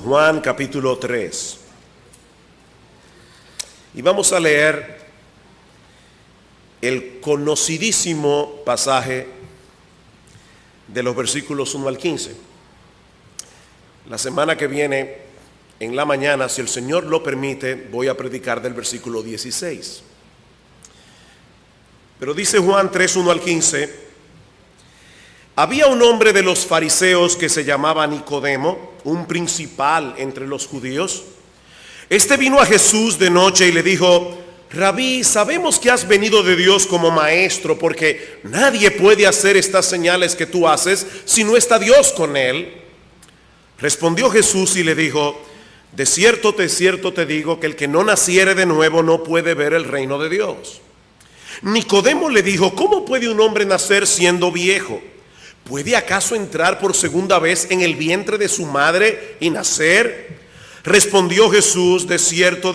Juan capítulo 3. Y vamos a leer el conocidísimo pasaje de los versículos 1 al 15. La semana que viene, en la mañana, si el Señor lo permite, voy a predicar del versículo 16. Pero dice Juan 3, 1 al 15: había un hombre de los fariseos que se llamaba Nicodemo, un principal entre los judíos. Este vino a Jesús de noche y le dijo: Rabí, sabemos que has venido de Dios como maestro, porque nadie puede hacer estas señales que tú haces si no está Dios con él. Respondió Jesús y le dijo: de cierto te digo que el que no naciere de nuevo no puede ver el reino de Dios. Nicodemo le dijo: ¿cómo puede un hombre nacer siendo viejo? ¿Puede acaso entrar por segunda vez en el vientre de su madre y nacer? Respondió Jesús: de cierto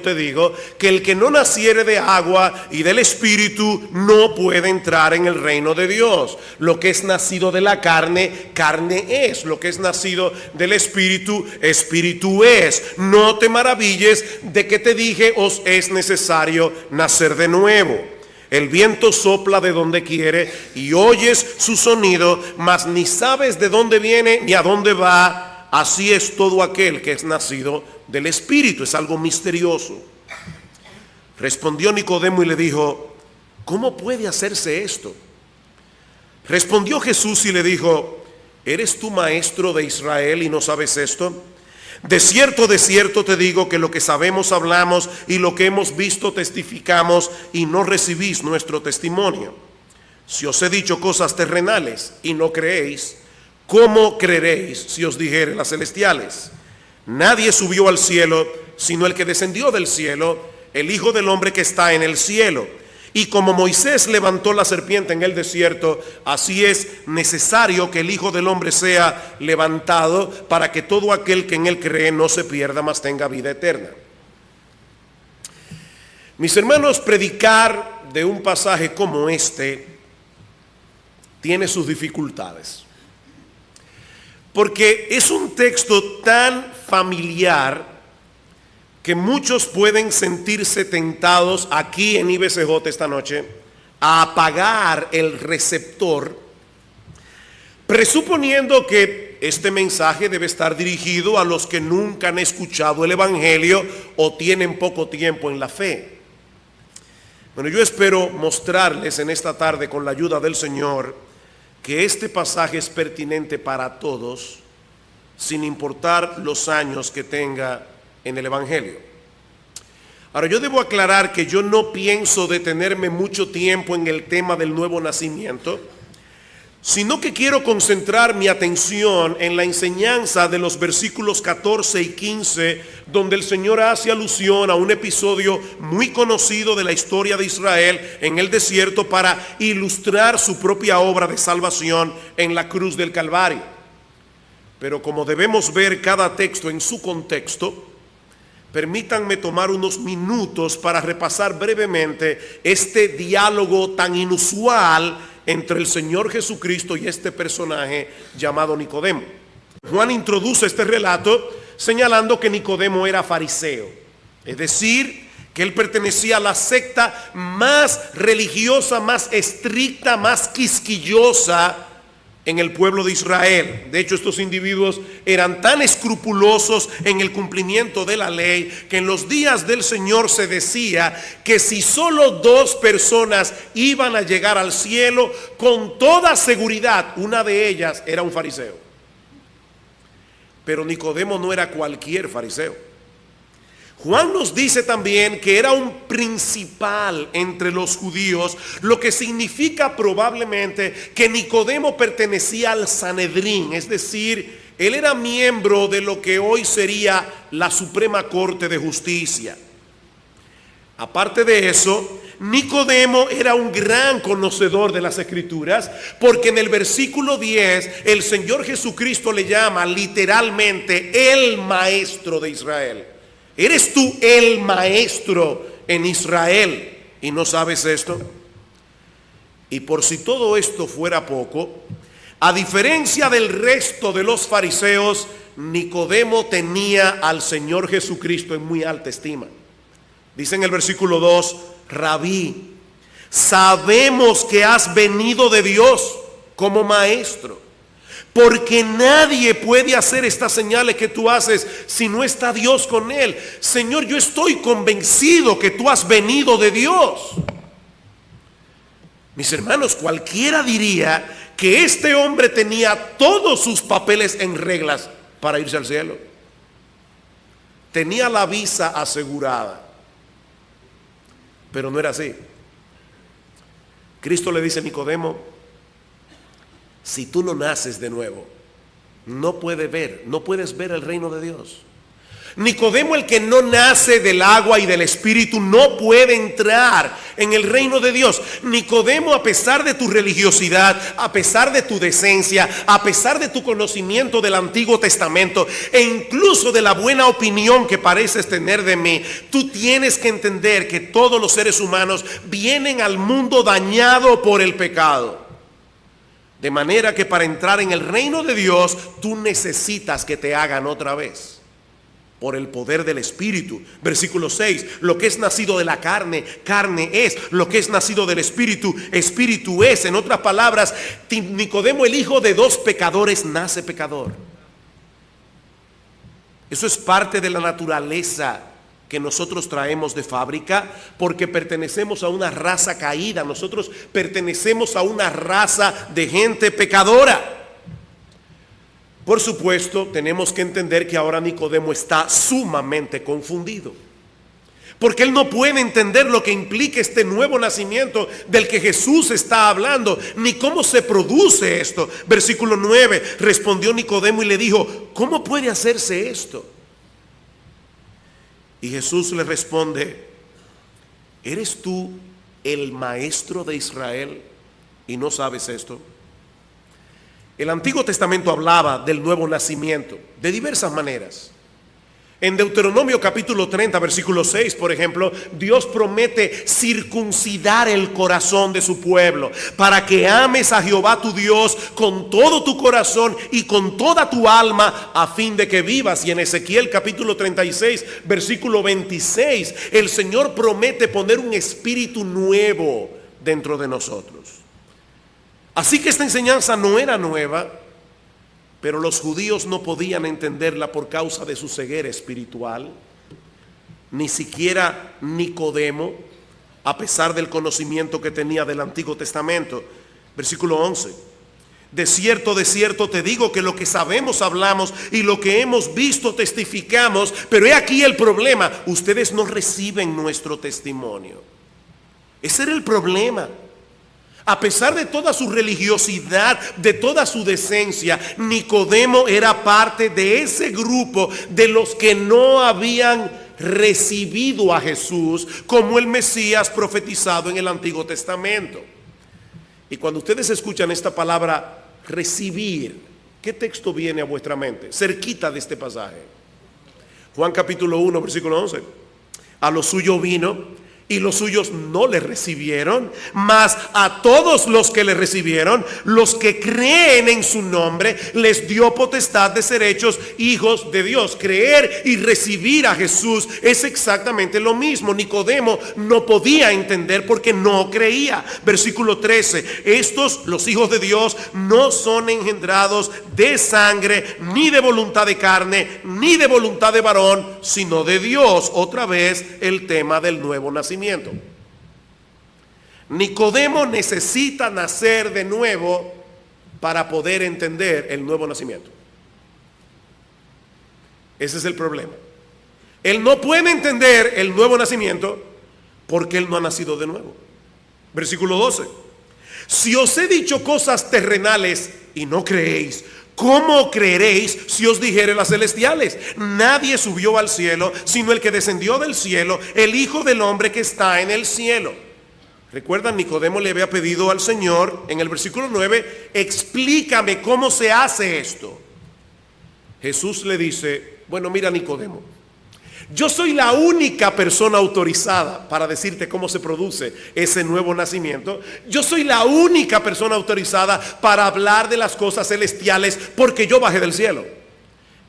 te digo que el que no naciere de agua y del Espíritu no puede entrar en el reino de Dios. Lo que es nacido de la carne, carne es. Lo que es nacido del Espíritu, Espíritu es. No te maravilles de que te dije: os es necesario nacer de nuevo. El viento sopla de donde quiere y oyes su sonido, mas ni sabes de dónde viene ni a dónde va. Así es todo aquel que es nacido del Espíritu. Es algo misterioso. Respondió Nicodemo y le dijo: ¿cómo puede hacerse esto? Respondió Jesús y le dijo: ¿eres tú maestro de Israel y no sabes esto? De cierto te digo que lo que sabemos hablamos y lo que hemos visto testificamos y no recibís nuestro testimonio. Si os he dicho cosas terrenales y no creéis, ¿cómo creeréis si os dijere las celestiales? Nadie subió al cielo sino el que descendió del cielo, el Hijo del Hombre que está en el cielo. Y como Moisés levantó la serpiente en el desierto, así es necesario que el Hijo del Hombre sea levantado, para que todo aquel que en él cree no se pierda, mas tenga vida eterna. Mis hermanos, predicar de un pasaje como este tiene sus dificultades, porque es un texto tan familiar que muchos pueden sentirse tentados aquí en IBCJ esta noche a apagar el receptor, presuponiendo que este mensaje debe estar dirigido a los que nunca han escuchado el Evangelio o tienen poco tiempo en la fe. Bueno, yo espero mostrarles en esta tarde, con la ayuda del Señor, que este pasaje es pertinente para todos, sin importar los años que tenga en el Evangelio. Ahora, yo debo aclarar que yo no pienso detenerme mucho tiempo en el tema del nuevo nacimiento, sino que quiero concentrar mi atención en la enseñanza de los versículos 14 y 15, donde el Señor hace alusión a un episodio muy conocido de la historia de Israel en el desierto para ilustrar su propia obra de salvación en la cruz del Calvario. Pero como debemos ver cada texto en su contexto, permítanme tomar unos minutos para repasar brevemente este diálogo tan inusual entre el Señor Jesucristo y este personaje llamado Nicodemo. Juan introduce este relato señalando que Nicodemo era fariseo, es decir, que él pertenecía a la secta más religiosa, más estricta, más quisquillosa en el pueblo de Israel. De hecho, estos individuos eran tan escrupulosos en el cumplimiento de la ley que en los días del Señor se decía que si solo 2 personas iban a llegar al cielo, con toda seguridad una de ellas era un fariseo. Pero Nicodemo no era cualquier fariseo. Juan nos dice también que era un principal entre los judíos, lo que significa probablemente que Nicodemo pertenecía al Sanedrín, es decir, él era miembro de lo que hoy sería la Suprema Corte de Justicia. Aparte de eso, Nicodemo era un gran conocedor de las Escrituras, porque en el versículo 10 el Señor Jesucristo le llama literalmente el maestro de Israel. ¿Eres tú el maestro en Israel y no sabes esto? Y por si todo esto fuera poco, a diferencia del resto de los fariseos, Nicodemo tenía al Señor Jesucristo en muy alta estima. Dice en el versículo 2, Rabí, sabemos que has venido de Dios como maestro, porque nadie puede hacer estas señales que tú haces si no está Dios con él. Señor, yo estoy convencido que tú has venido de Dios. Mis hermanos, cualquiera diría que este hombre tenía todos sus papeles en reglas para irse al cielo. Tenía la visa asegurada. Pero no era así. Cristo le dice a Nicodemo, si tú no naces de nuevo, no puedes ver el reino de Dios. Nicodemo, el que no nace del agua y del espíritu, no puede entrar en el reino de Dios. Nicodemo, a pesar de tu religiosidad, a pesar de tu decencia, a pesar de tu conocimiento del Antiguo Testamento e incluso de la buena opinión que pareces tener de mí, tú tienes que entender que todos los seres humanos vienen al mundo dañado por el pecado. De manera que para entrar en el reino de Dios, tú necesitas que te hagan otra vez. Por el poder del Espíritu. Versículo 6, lo que es nacido de la carne, carne es. Lo que es nacido del Espíritu, Espíritu es. En otras palabras, Nicodemo, el hijo de dos pecadores, nace pecador. Eso es parte de la naturaleza que nosotros traemos de fábrica, porque pertenecemos a una raza caída. Nosotros pertenecemos a una raza de gente pecadora. Por supuesto, tenemos que entender que ahora Nicodemo está sumamente confundido, porque él no puede entender lo que implica este nuevo nacimiento del que Jesús está hablando, ni cómo se produce esto. Versículo 9, respondió Nicodemo y le dijo, ¿cómo puede hacerse esto? Y Jesús le responde, ¿eres tú el maestro de Israel y no sabes esto? El Antiguo Testamento hablaba del nuevo nacimiento de diversas maneras. En Deuteronomio capítulo 30, versículo 6, por ejemplo, Dios promete circuncidar el corazón de su pueblo para que ames a Jehová tu Dios con todo tu corazón y con toda tu alma a fin de que vivas. Y en Ezequiel capítulo 36, versículo 26, el Señor promete poner un espíritu nuevo dentro de nosotros. Así que esta enseñanza no era nueva, pero los judíos no podían entenderla por causa de su ceguera espiritual. Ni siquiera Nicodemo, a pesar del conocimiento que tenía del Antiguo Testamento. Versículo 11. De cierto te digo que lo que sabemos hablamos y lo que hemos visto testificamos, pero he aquí el problema, ustedes no reciben nuestro testimonio. Ese era el problema. A pesar de toda su religiosidad, de toda su decencia, Nicodemo era parte de ese grupo de los que no habían recibido a Jesús como el Mesías profetizado en el Antiguo Testamento. Y cuando ustedes escuchan esta palabra recibir, ¿qué texto viene a vuestra mente? Cerquita de este pasaje. Juan capítulo 1, versículo 11. A lo suyo vino y los suyos no le recibieron, mas a todos los que le recibieron, los que creen en su nombre, les dio potestad de ser hechos hijos de Dios. Creer y recibir a Jesús es exactamente lo mismo. Nicodemo no podía entender porque no creía. Versículo 13, estos, los hijos de Dios, no son engendrados de sangre, ni de voluntad de carne, ni de voluntad de varón, sino de Dios. Otra vez el tema del nuevo nacimiento. Nicodemo necesita nacer de nuevo para poder entender el nuevo nacimiento. Ese es el problema. Él no puede entender el nuevo nacimiento porque él no ha nacido de nuevo. Versículo 12. Si os he dicho cosas terrenales y no creéis, ¿cómo creeréis si os dijere las celestiales? Nadie subió al cielo, sino el que descendió del cielo, el Hijo del Hombre que está en el cielo. Recuerdan, Nicodemo le había pedido al Señor en el versículo 9, explícame cómo se hace esto. Jesús le dice, bueno, mira Nicodemo, yo soy la única persona autorizada para decirte cómo se produce ese nuevo nacimiento. Yo soy la única persona autorizada para hablar de las cosas celestiales porque yo bajé del cielo.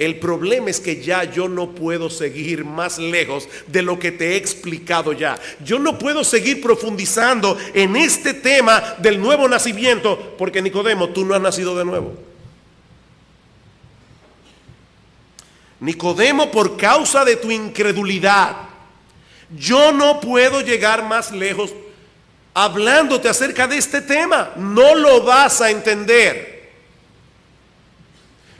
El problema es que ya yo no puedo seguir más lejos de lo que te he explicado ya. Yo no puedo seguir profundizando en este tema del nuevo nacimiento, porque Nicodemo, tú no has nacido de nuevo. Nicodemo, por causa de tu incredulidad, yo no puedo llegar más lejos hablándote acerca de este tema. No lo vas a entender.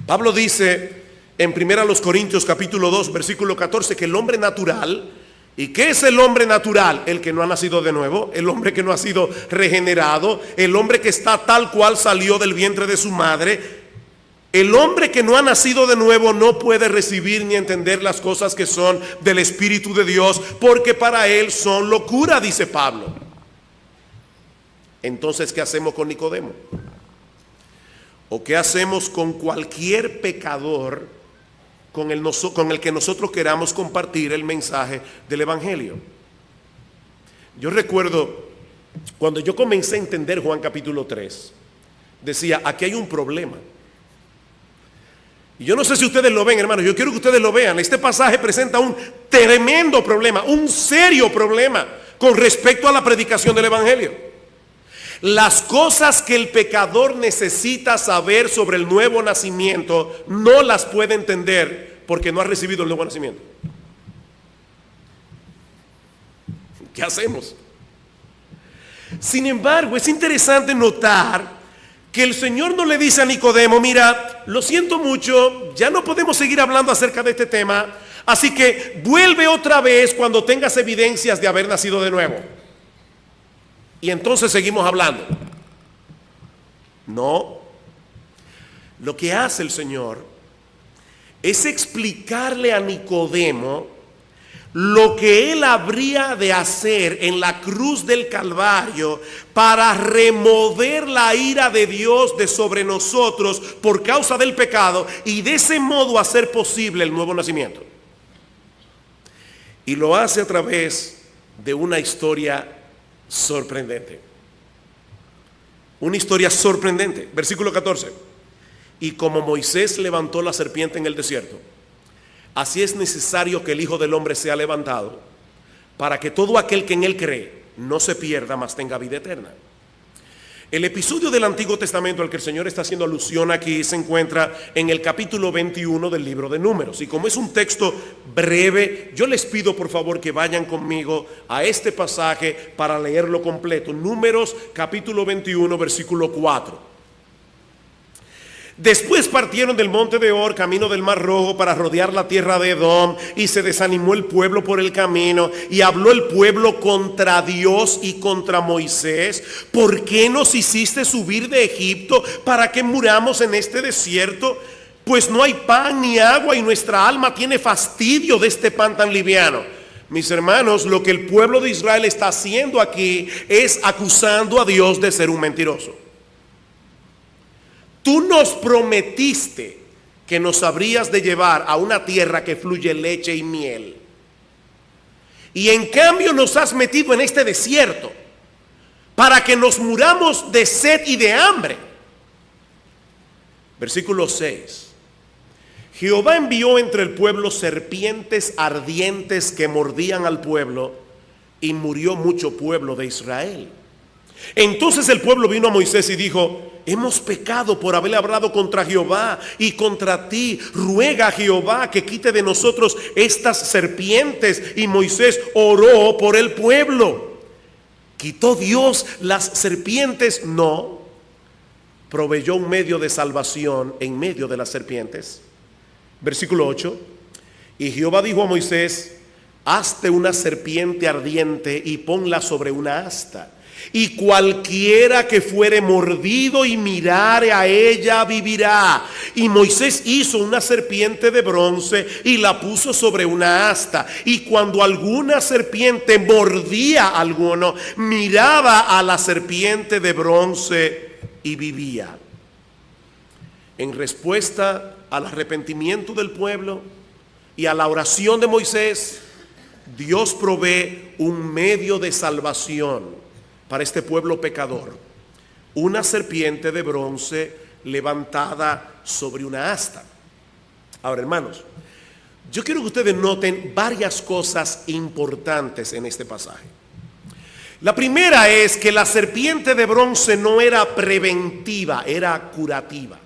Pablo dice en 1 Corintios capítulo 2 versículo 14 que el hombre natural, ¿y qué es el hombre natural? El que no ha nacido de nuevo, el hombre que no ha sido regenerado, el hombre que está tal cual salió del vientre de su madre. El hombre que no ha nacido de nuevo no puede recibir ni entender las cosas que son del Espíritu de Dios, porque para él son locura, dice Pablo. Entonces, ¿qué hacemos con Nicodemo? ¿O qué hacemos con cualquier pecador con el que nosotros queramos compartir el mensaje del Evangelio? Yo recuerdo cuando yo comencé a entender Juan capítulo 3, decía, aquí hay un problema. Y yo no sé si ustedes lo ven, hermanos, yo quiero que ustedes lo vean. Este pasaje presenta un tremendo problema, un serio problema con respecto a la predicación del Evangelio. Las cosas que el pecador necesita saber sobre el nuevo nacimiento no las puede entender porque no ha recibido el nuevo nacimiento. ¿Qué hacemos? Sin embargo, es interesante notar que el Señor no le dice a Nicodemo, mira, lo siento mucho, ya no podemos seguir hablando acerca de este tema, así que vuelve otra vez cuando tengas evidencias de haber nacido de nuevo. Y entonces seguimos hablando. No. Lo que hace el Señor es explicarle a Nicodemo lo que él habría de hacer en la cruz del Calvario para remover la ira de Dios de sobre nosotros por causa del pecado y de ese modo hacer posible el nuevo nacimiento. Y lo hace a través de una historia sorprendente. Una historia sorprendente. Versículo 14. Y como Moisés levantó la serpiente en el desierto, así es necesario que el Hijo del Hombre sea levantado, para que todo aquel que en él cree no se pierda, mas tenga vida eterna. El episodio del Antiguo Testamento al que el Señor está haciendo alusión aquí se encuentra en el capítulo 21 del libro de Números. Y como es un texto breve, yo les pido por favor que vayan conmigo a este pasaje para leerlo completo. Números capítulo 21 versículo 4. Después partieron del monte de Or, camino del Mar Rojo, para rodear la tierra de Edom, y se desanimó el pueblo por el camino, y habló el pueblo contra Dios y contra Moisés. ¿Por qué nos hiciste subir de Egipto para que muramos en este desierto? Pues no hay pan ni agua, y nuestra alma tiene fastidio de este pan tan liviano. Mis hermanos, lo que el pueblo de Israel está haciendo aquí es acusando a Dios de ser un mentiroso. Tú nos prometiste que nos habrías de llevar a una tierra que fluye leche y miel. Y en cambio nos has metido en este desierto para que nos muramos de sed y de hambre. Versículo 6. Jehová envió entre el pueblo serpientes ardientes que mordían al pueblo, y murió mucho pueblo de Israel. Entonces el pueblo vino a Moisés y dijo: hemos pecado por haber hablado contra Jehová y contra ti. Ruega a Jehová que quite de nosotros estas serpientes. Y Moisés oró por el pueblo. ¿Quitó Dios las serpientes? No. Proveyó un medio de salvación en medio de las serpientes. Versículo 8. Y Jehová dijo a Moisés: hazte una serpiente ardiente y ponla sobre una asta, y cualquiera que fuere mordido y mirare a ella vivirá. Y Moisés hizo una serpiente de bronce y la puso sobre una asta. Y cuando alguna serpiente mordía a alguno, miraba a la serpiente de bronce y vivía. En respuesta al arrepentimiento del pueblo y a la oración de Moisés, Dios provee un medio de salvación para este pueblo pecador: una serpiente de bronce levantada sobre una asta. Ahora, hermanos, yo quiero que ustedes noten varias cosas importantes en este pasaje. La primera es que la serpiente de bronce no era preventiva, era curativa.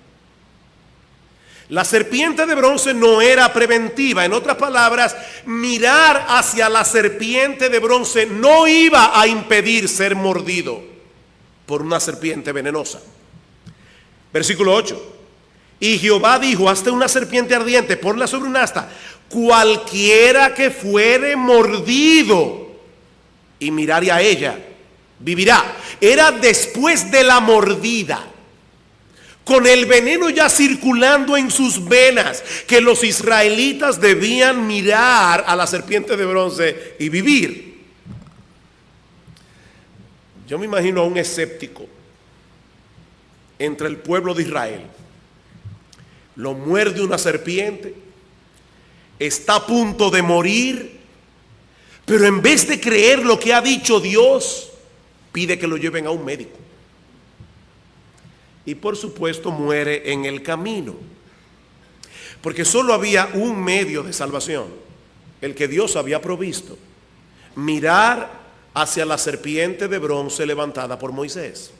La serpiente de bronce no era preventiva. En otras palabras, mirar hacia la serpiente de bronce no iba a impedir ser mordido por una serpiente venenosa. Versículo 8. Y Jehová dijo: hazte una serpiente ardiente, ponla sobre un asta, cualquiera que fuere mordido y mirare a ella, vivirá. Era después de la mordida, con el veneno ya circulando en sus venas, que los israelitas debían mirar a la serpiente de bronce y vivir. Yo me imagino a un escéptico entre el pueblo de Israel. Lo muerde una serpiente, está a punto de morir, pero en vez de creer lo que ha dicho Dios, pide que lo lleven a un médico. Y por supuesto muere en el camino, porque solo había un medio de salvación, el que Dios había provisto: mirar hacia la serpiente de bronce levantada por Moisés.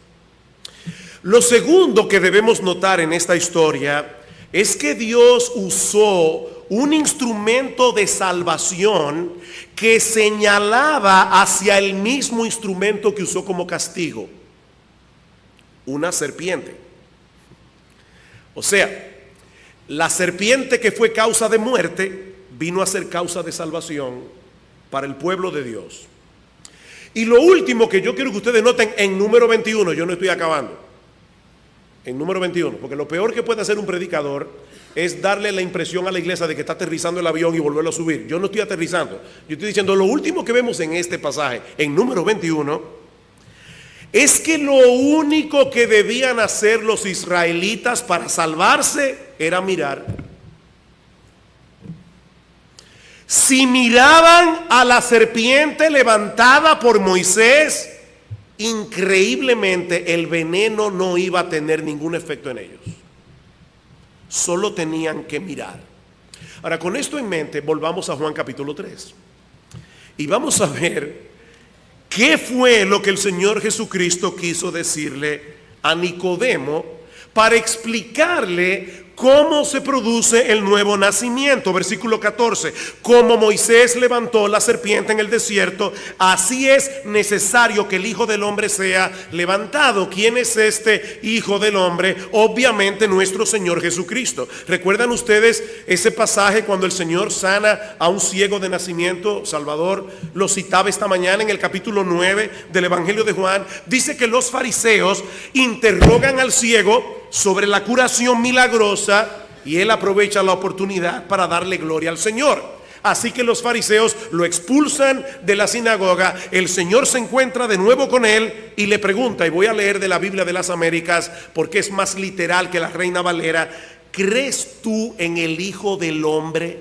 Lo segundo que debemos notar en esta historia es que Dios usó un instrumento de salvación que señalaba hacia el mismo instrumento que usó como castigo: una serpiente. O sea, la serpiente que fue causa de muerte vino a ser causa de salvación para el pueblo de Dios. Y lo último que yo quiero que ustedes noten en número 21, yo no estoy acabando, en número 21, porque lo peor que puede hacer un predicador es darle la impresión a la iglesia de que está aterrizando el avión y volverlo a subir. Yo no estoy aterrizando, yo estoy diciendo lo último que vemos en este pasaje, en número 21, es que lo único que debían hacer los israelitas para salvarse era mirar. Si miraban a la serpiente levantada por Moisés, increíblemente el veneno no iba a tener ningún efecto en ellos. Solo tenían que mirar. Ahora, con esto en mente, volvamos a Juan capítulo 3 y vamos a ver qué fue lo que el Señor Jesucristo quiso decirle a Nicodemo para explicarle cómo se produce el nuevo nacimiento. Versículo 14: como Moisés levantó la serpiente en el desierto, así es necesario que el Hijo del Hombre sea levantado. ¿Quién es este Hijo del Hombre? Obviamente nuestro Señor Jesucristo. ¿Recuerdan ustedes ese pasaje cuando el Señor sana a un ciego de nacimiento? Salvador lo citaba esta mañana en el capítulo 9 del Evangelio de Juan. Dice que los fariseos interrogan al ciego sobre la curación milagrosa y él aprovecha la oportunidad para darle gloria al Señor. Así que los fariseos lo expulsan de la sinagoga. El Señor se encuentra de nuevo con él y le pregunta, y voy a leer de la Biblia de las Américas porque es más literal que la Reina Valera: ¿crees tú en el Hijo del Hombre?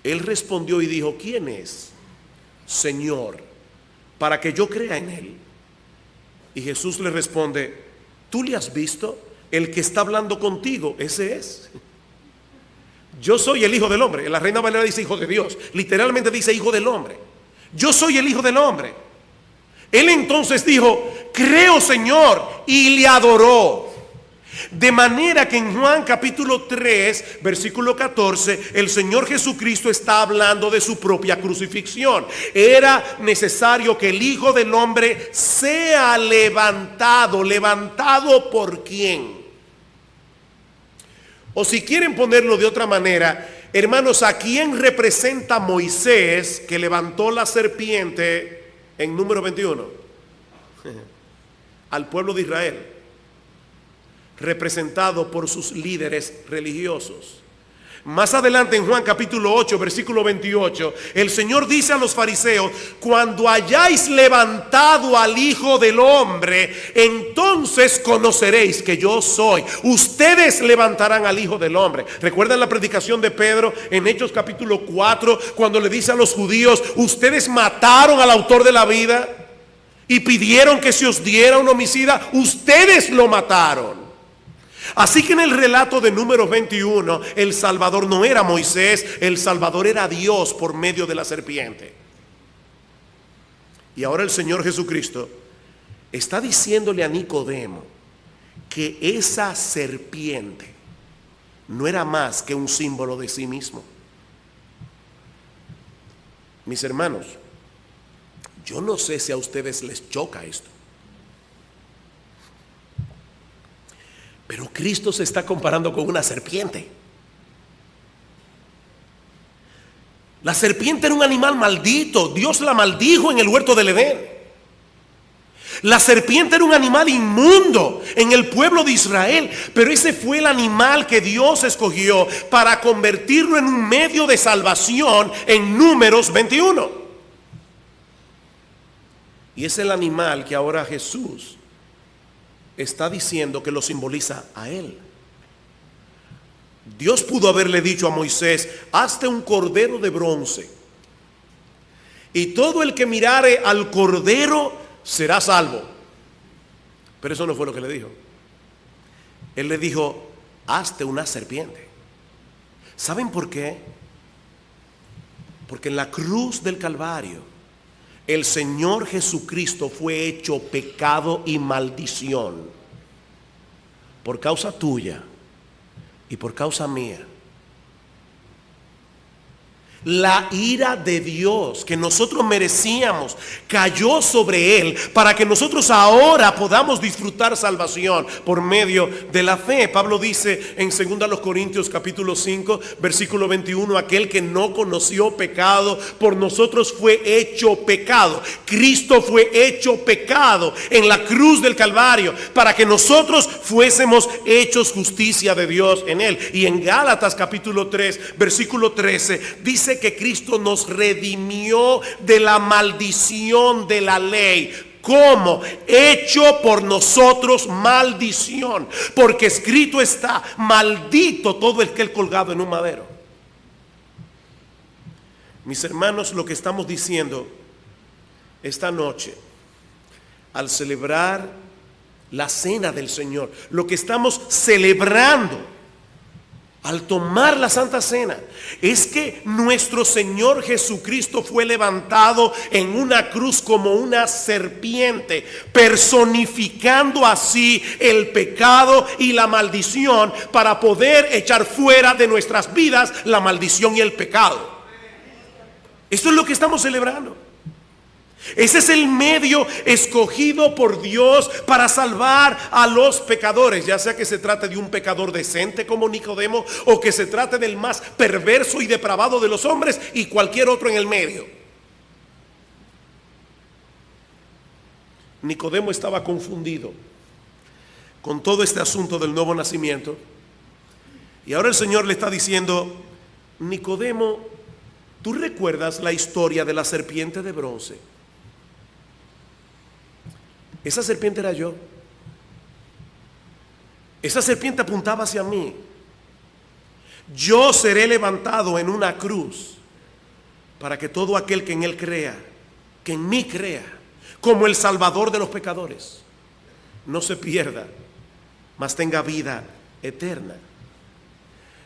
Él respondió y dijo: ¿quién es, Señor, para que yo crea en él? Y Jesús le responde: ¿tú le has visto? El que está hablando contigo, ese es. Yo soy el Hijo del Hombre. La Reina Valera dice Hijo de Dios. Literalmente dice Hijo del Hombre. Yo soy el Hijo del Hombre. Él entonces dijo: creo, Señor, y le adoró. De manera que en Juan capítulo 3, versículo 14, el Señor Jesucristo está hablando de su propia crucifixión. Era necesario que el Hijo del Hombre sea levantado. ¿Levantado por quién? O si quieren ponerlo de otra manera, hermanos, ¿a quién representa Moisés que levantó la serpiente en número 21? Al pueblo de Israel, representado por sus líderes religiosos. Más adelante en Juan capítulo 8, versículo 28, el Señor dice a los fariseos: cuando hayáis levantado al Hijo del Hombre, entonces conoceréis que yo soy. Ustedes levantarán al Hijo del Hombre. ¿Recuerdan la predicación de Pedro en Hechos capítulo 4, cuando le dice a los judíos: ustedes mataron al autor de la vida y pidieron que se os diera un homicida? Ustedes lo mataron. Así que en el relato de Números 21, el Salvador no era Moisés, el Salvador era Dios por medio de la serpiente. Y ahora el Señor Jesucristo está diciéndole a Nicodemo que esa serpiente no era más que un símbolo de sí mismo. Mis hermanos, yo no sé si a ustedes les choca esto, pero Cristo se está comparando con una serpiente. La serpiente era un animal maldito. Dios la maldijo en el huerto del Edén. La serpiente era un animal inmundo en el pueblo de Israel, pero ese fue el animal que Dios escogió para convertirlo en un medio de salvación en Números 21. Y es el animal que ahora Jesús está diciendo que lo simboliza a él. Dios pudo haberle dicho a Moisés: hazte un cordero de bronce, y todo el que mirare al cordero será salvo. Pero eso no fue lo que le dijo. Él le dijo: hazte una serpiente. ¿Saben por qué? Porque en la cruz del Calvario el Señor Jesucristo fue hecho pecado y maldición por causa tuya y por causa mía. La ira de Dios que nosotros merecíamos cayó sobre él para que nosotros ahora podamos disfrutar salvación por medio de la fe. Pablo dice en 2 Corintios capítulo 5 versículo 21: aquel que no conoció pecado por nosotros fue hecho pecado. Cristo fue hecho pecado en la cruz del Calvario para que nosotros fuésemos hechos justicia de Dios en él. Y en Gálatas capítulo 3 versículo 13 dice que Cristo nos redimió de la maldición de la ley. ¿Cómo? Hecho por nosotros maldición, porque escrito está: maldito todo el que es colgado en un madero. Mis hermanos, lo que estamos diciendo esta noche al celebrar la cena del Señor, lo que estamos celebrando al tomar la Santa Cena, es que nuestro Señor Jesucristo fue levantado en una cruz como una serpiente, personificando así el pecado y la maldición para poder echar fuera de nuestras vidas la maldición y el pecado. Esto es lo que estamos celebrando. Ese es el medio escogido por Dios para salvar a los pecadores, ya sea que se trate de un pecador decente como Nicodemo, o que se trate del más perverso y depravado de los hombres y cualquier otro en el medio. Nicodemo estaba confundido con todo este asunto del nuevo nacimiento, y ahora el Señor le está diciendo: Nicodemo, ¿tú recuerdas la historia de la serpiente de bronce? Esa serpiente era yo. Esa serpiente apuntaba hacia mí. Yo seré levantado en una cruz para que todo aquel que en él crea, que en mí crea, como el Salvador de los pecadores, no se pierda, mas tenga vida eterna.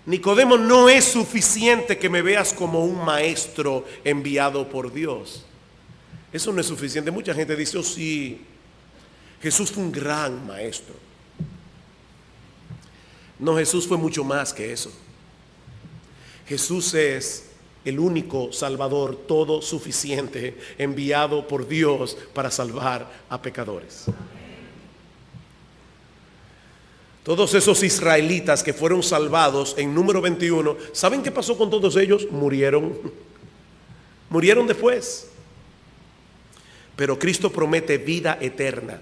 Nicodemo, no es suficiente que me veas como un maestro enviado por Dios. Eso no es suficiente. Mucha gente dice: oh sí, Jesús fue un gran maestro. No, Jesús fue mucho más que eso. Jesús es el único Salvador todo suficiente, enviado por Dios para salvar a pecadores. Todos esos israelitas que fueron salvados en Número 21, ¿saben qué pasó con todos ellos? Murieron. Murieron después. Pero Cristo promete vida eterna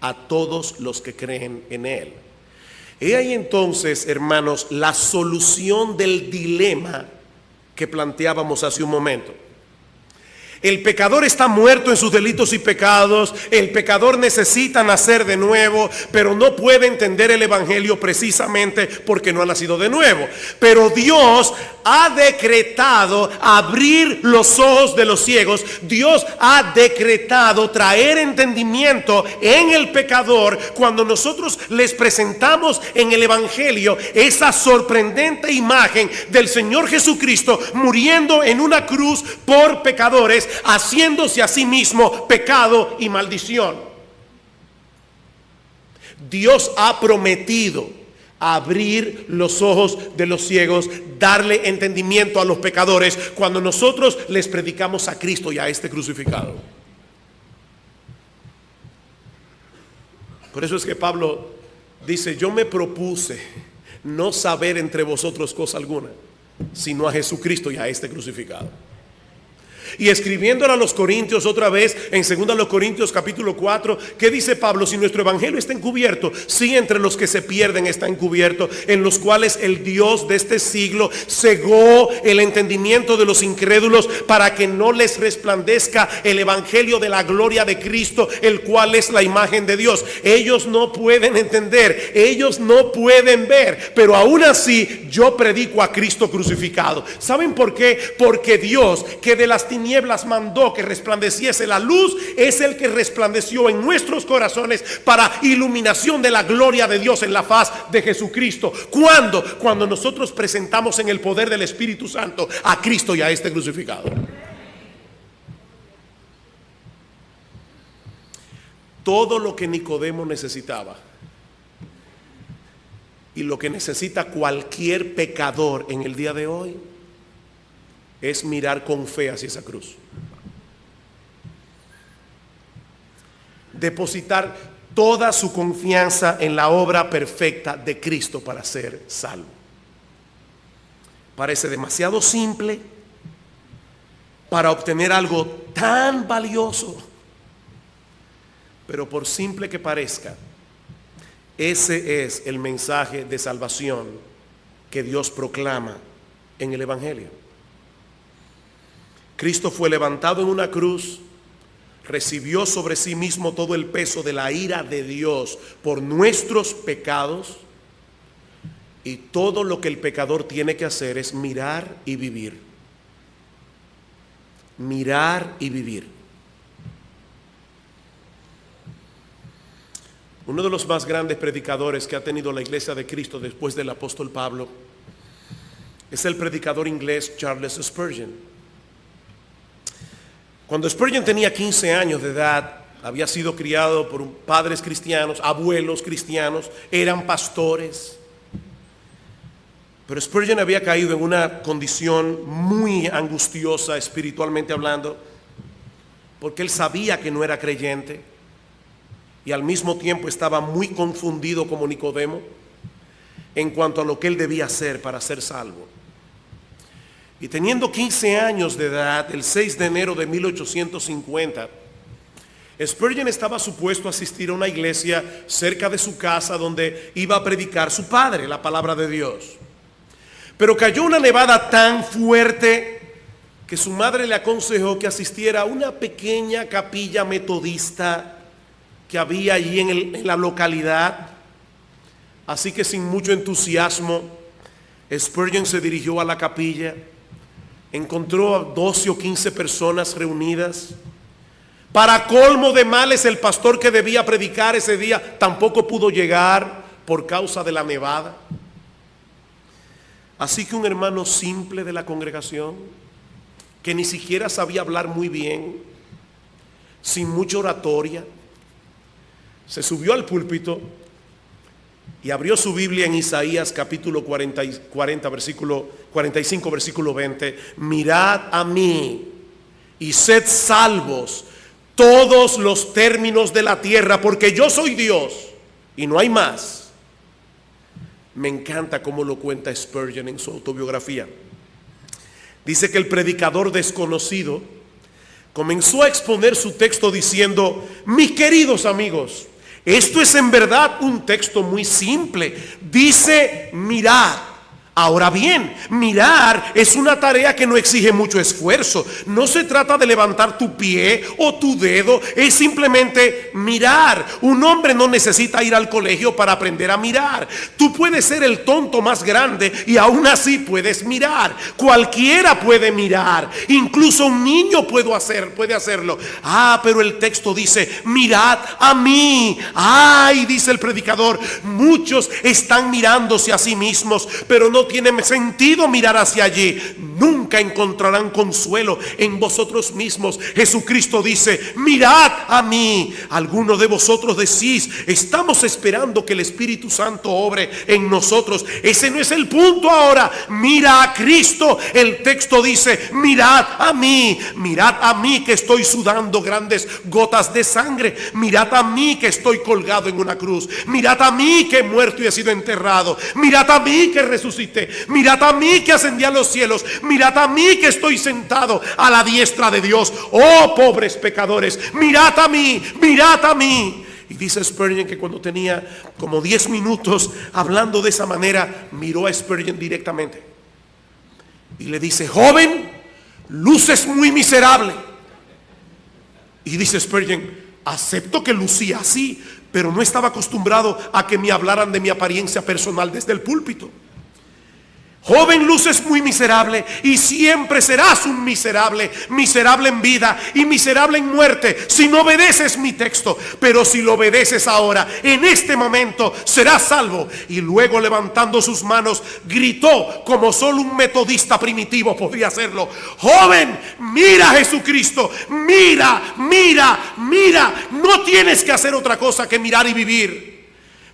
a todos los que creen en él. He ahí entonces, hermanos, la solución del dilema que planteábamos hace un momento. El pecador está muerto en sus delitos y pecados. El pecador necesita nacer de nuevo, pero no puede entender el evangelio precisamente porque no ha nacido de nuevo. Pero Dios ha decretado abrir los ojos de los ciegos. Dios ha decretado traer entendimiento en el pecador cuando nosotros les presentamos en el evangelio esa sorprendente imagen del Señor Jesucristo muriendo en una cruz por pecadores, haciéndose a sí mismo pecado y maldición. Dios ha prometido abrir los ojos de los ciegos, darle entendimiento a los pecadores cuando nosotros les predicamos a Cristo y a este crucificado. Por eso es que Pablo dice: yo me propuse no saber entre vosotros cosa alguna, sino a Jesucristo y a este crucificado. Y escribiéndole a los Corintios otra vez, en 2 Corintios capítulo 4, ¿qué dice Pablo? Si nuestro evangelio está encubierto, sí, entre los que se pierden está encubierto, en los cuales el Dios de este siglo cegó el entendimiento de los incrédulos para que no les resplandezca el evangelio de la gloria de Cristo, el cual es la imagen de Dios. Ellos no pueden entender, ellos no pueden ver, pero aún así yo predico a Cristo crucificado. ¿Saben por qué? Porque Dios, que de las tinieblas mandó que resplandeciese la luz, es el que resplandeció en nuestros corazones para iluminación de la gloria de Dios en la faz de Jesucristo. Cuando nosotros presentamos en el poder del Espíritu Santo a Cristo y a este crucificado. Todo lo que Nicodemo necesitaba y lo que necesita cualquier pecador en el día de hoy es mirar con fe hacia esa cruz. Depositar toda su confianza en la obra perfecta de Cristo para ser salvo. Parece demasiado simple para obtener algo tan valioso, pero por simple que parezca, ese es el mensaje de salvación que Dios proclama en el evangelio. Cristo fue levantado en una cruz, recibió sobre sí mismo todo el peso de la ira de Dios por nuestros pecados, y todo lo que el pecador tiene que hacer es mirar y vivir. Mirar y vivir. Uno de los más grandes predicadores que ha tenido la iglesia de Cristo después del apóstol Pablo es el predicador inglés Charles Spurgeon. Cuando Spurgeon tenía 15 años de edad, había sido criado por padres cristianos, abuelos cristianos, eran pastores. Pero Spurgeon había caído en una condición muy angustiosa espiritualmente hablando, porque él sabía que no era creyente y al mismo tiempo estaba muy confundido como Nicodemo en cuanto a lo que él debía hacer para ser salvo. Y teniendo 15 años de edad, el 6 de enero de 1850, Spurgeon estaba supuesto a asistir a una iglesia cerca de su casa donde iba a predicar su padre la palabra de Dios. Pero cayó una nevada tan fuerte que su madre le aconsejó que asistiera a una pequeña capilla metodista que había allí en la localidad. Así que sin mucho entusiasmo, Spurgeon se dirigió a la capilla. Encontró a 12 o 15 personas reunidas. Para colmo de males, el pastor que debía predicar ese día tampoco pudo llegar por causa de la nevada. Así que un hermano simple de la congregación, que ni siquiera sabía hablar muy bien, sin mucha oratoria, se subió al púlpito y abrió su Biblia en Isaías capítulo 40 versículo 45 versículo 20. Mirad a mí y sed salvos todos los términos de la tierra, porque yo soy Dios y no hay más. Me encanta cómo lo cuenta Spurgeon en su autobiografía. Dice que el predicador desconocido comenzó a exponer su texto diciendo: mis queridos amigos, esto es en verdad un texto muy simple. Dice: mirad Ahora bien, mirar es una tarea que no exige mucho esfuerzo. No se trata de levantar tu pie o tu dedo, es simplemente mirar. Un hombre no necesita ir al colegio para aprender a mirar. Tú puedes ser el tonto más grande y aún así puedes mirar. Cualquiera puede mirar, incluso un niño puede hacerlo. Pero el texto dice: mirad a mí. Ay, dice el predicador, muchos están mirándose a sí mismos, pero no tiene sentido mirar hacia allí. Nunca encontrarán consuelo en vosotros mismos. Jesucristo dice: mirad a mí. Algunos de vosotros decís: estamos esperando que el Espíritu Santo obre en nosotros. Ese no es el punto ahora. Mira a Cristo. El texto dice: mirad a mí. Mirad a mí que estoy sudando grandes gotas de sangre. Mirad a mí que estoy colgado en una cruz. Mirad a mí que he muerto y he sido enterrado. Mirad a mí que resucité. Mirad a mí que ascendí a los cielos. Mirad a mí que estoy sentado a la diestra de Dios. Oh, pobres pecadores, mirad a mí, mirad a mí. Y dice Spurgeon que cuando tenía como 10 minutos hablando de esa manera, miró a Spurgeon directamente y le dice: joven, luces muy miserable. Y dice Spurgeon: acepto que lucía así, pero no estaba acostumbrado a que me hablaran de mi apariencia personal desde el púlpito. Joven, luces muy miserable y siempre serás un miserable, miserable en vida y miserable en muerte si no obedeces mi texto. Pero si lo obedeces ahora, en este momento, serás salvo. Y luego, levantando sus manos, gritó como solo un metodista primitivo podría hacerlo: joven, mira a Jesucristo, mira, mira, mira. No tienes que hacer otra cosa que mirar y vivir.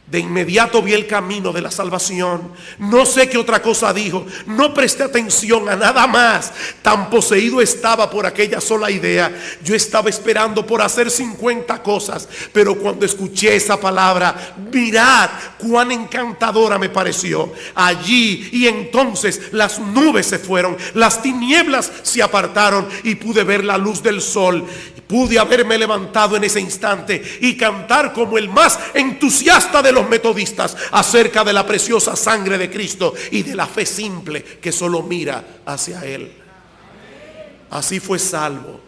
De inmediato vi el camino de la salvación. No sé qué otra cosa dijo. No presté atención a nada más. Tan poseído estaba por aquella sola idea. Yo estaba esperando por hacer 50 cosas. Pero cuando escuché esa palabra, mirad cuán encantadora me pareció. Allí y entonces las nubes se fueron, las tinieblas se apartaron y pude ver la luz del sol. Pude haberme levantado en ese instante y cantar como el más entusiasta de los metodistas acerca de la preciosa sangre de Cristo y de la fe simple que solo mira hacia Él. Así fue salvo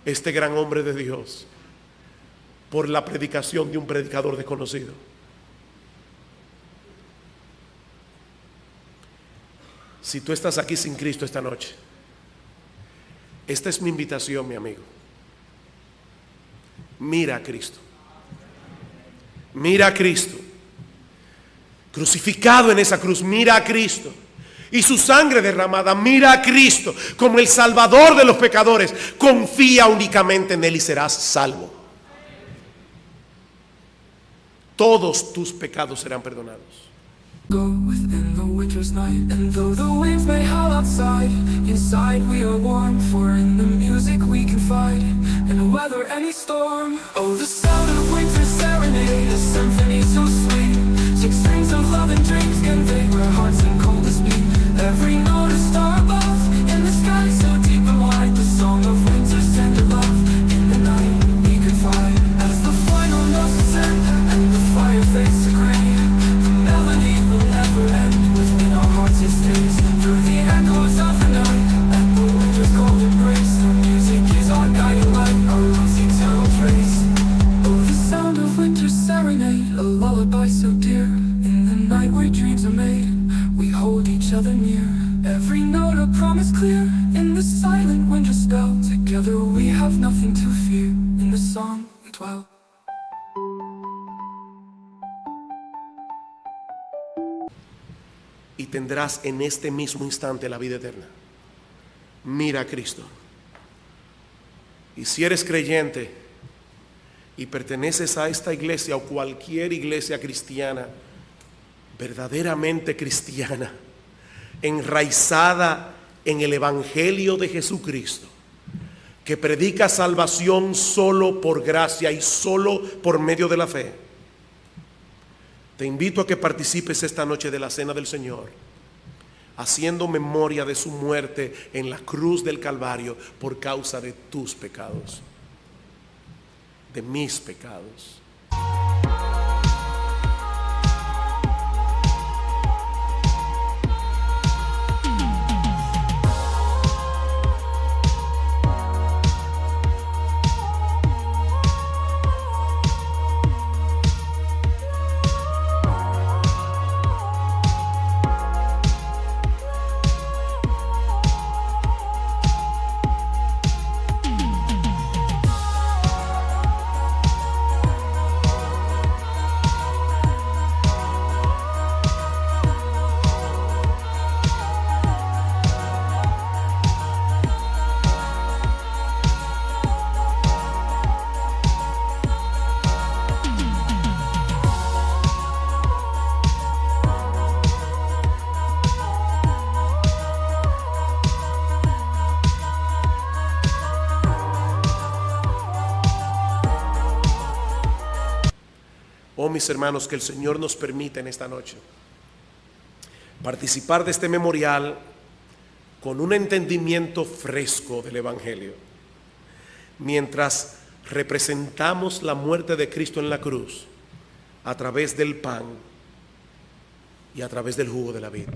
este gran hombre de Dios por la predicación de un predicador desconocido. Si tú estás aquí sin Cristo esta noche, esta es mi invitación, mi amigo. Mira a Cristo. Mira a Cristo. Crucificado en esa cruz, mira a Cristo. Y su sangre derramada, mira a Cristo como el Salvador de los pecadores. Confía únicamente en Él y serás salvo. Todos tus pecados serán perdonados. Go within the winter's night, and though the winds may howl outside, inside we are warm, for in the music we confide, and weather any storm. Oh, the sound of winter's serenade, a symphony so sweet. 6 strings of love and dreams convey where hearts and coldest beat. Every note a star above, in the sky so deep and wide, the song of winter's tender love. In the night we confide, as the final notes ascend, and the fire fades to gray. Within our hearts it stays, through the echoes of the night, and the winter's cold embrace. The music is our guiding light, our love's eternal trace. Oh, the sound of winter's serenade, a lullaby so dear. In the night where dreams are made, we hold each other near. Every note a promise clear, in the silent winter spell. Together we have nothing to fear, in the song we dwell. Y tendrás en este mismo instante la vida eterna. Mira a Cristo. Y si eres creyente y perteneces a esta iglesia o cualquier iglesia cristiana, verdaderamente cristiana, enraizada en el Evangelio de Jesucristo, que predica salvación solo por gracia y solo por medio de la fe, te invito a que participes esta noche de la Cena del Señor, haciendo memoria de su muerte en la cruz del Calvario por causa de tus pecados, de mis pecados. Oh, mis hermanos, que el Señor nos permita en esta noche participar de este memorial con un entendimiento fresco del Evangelio, mientras representamos la muerte de Cristo en la cruz a través del pan y a través del jugo de la vida.